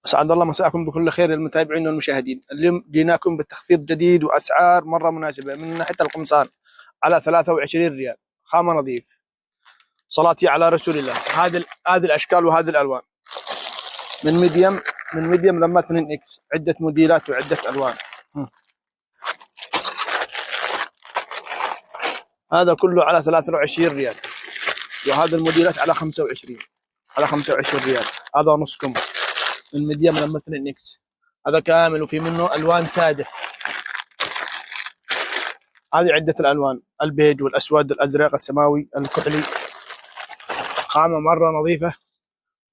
أسعد الله مساءكم بكل خير المتابعين والمشاهدين. اليوم جيناكم بتخفيض جديد وأسعار مرة مناسبة من ناحية القمصان على 23 ريال، خامة نظيف. صلاتي على رسول الله. هذه الأشكال وهذه الألوان، من ميديم لما 2 اكس، عدة موديلات وعدة ألوان. هذا كله على 23 ريال، وهذا الموديلات على 25 ريال. هذا نص كم من ميديم لما 2 اكس، هذا كامل وفي منه الوان ساده. هذه عده الالوان، البيج والاسود الازرق السماوي الكحلي، خامه مره نظيفه،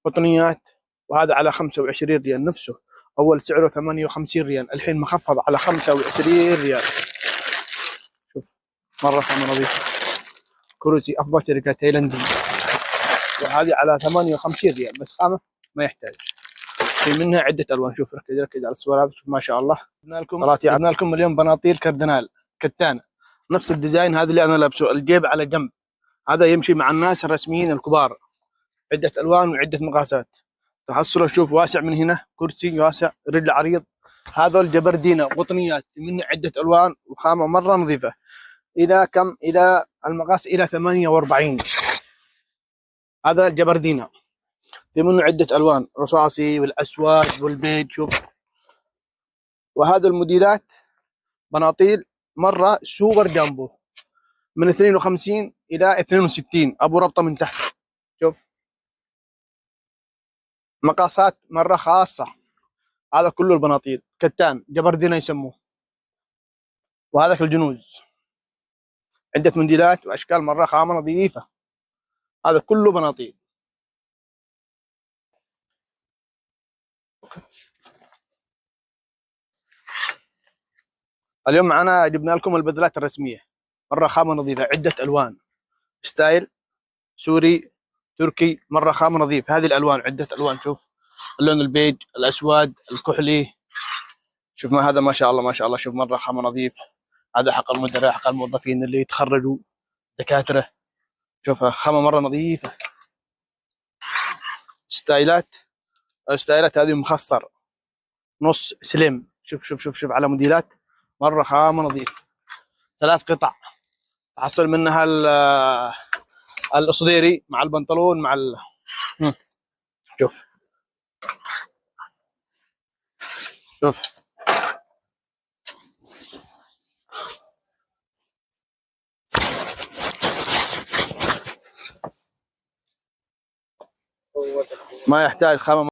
قطنيات. وهذا على 25 ريال نفسه، اول سعره 58 ريال، الحين مخفض على 25 ريال. شوف مره خامه نظيفه، كروسي افضل شركه تايلاندي. وهذه على 58 ريال بس خامه ما يحتاج. في منها عده الوان. شوف ركز على الصور هذه، شوف ما شاء الله. جبنا لكم اليوم بناطيل كاردينال كتانه، نفس الديزاين هذا اللي انا لابسه، الجيب على جنب، هذا يمشي مع الناس الرسميين الكبار. عده الوان وعده مقاسات، تحصله. شوف واسع من هنا، كرسي واسع، رجل عريض. هذا الجبردينه قطنيات، منه عده الوان وخامه مره نظيفه. الى كم؟ الى المقاس الى 48. هذا الجبردينه، في منه عده الوان، رصاصي والاسود والبيج. شوف، وهذا الموديلات بناطيل مره سوبر جامبو، من 52 الى 62، ابو ربطه من تحت. شوف مقاسات مره خاصه. هذا كله البناطيل كتان جبردينه يسموه. وهذاك الجنوز، عده موديلات واشكال، مره خامه نظيفه. هذا كله بناطيل. اليوم معنا جبنا لكم البدلات الرسميه، مره خامه نظيفه، عده الوان، ستايل سوري تركي، مره خامه نظيف. هذه الالوان عده الوان، شوف اللون البيج الاسود الكحلي. شوف ما هذا ما شاء الله ما شاء الله، شوف مره خامه نظيف. هذا حق المدراء، حق الموظفين اللي يتخرجوا، دكاتره. شوفها خامه مره نظيفه. ستايلات هذه مخصر نص سليم. شوف على موديلات، مره خامه نظيف. 3 قطع، تحصل منها الصديري مع البنطلون مع شوف ما يحتاج خامه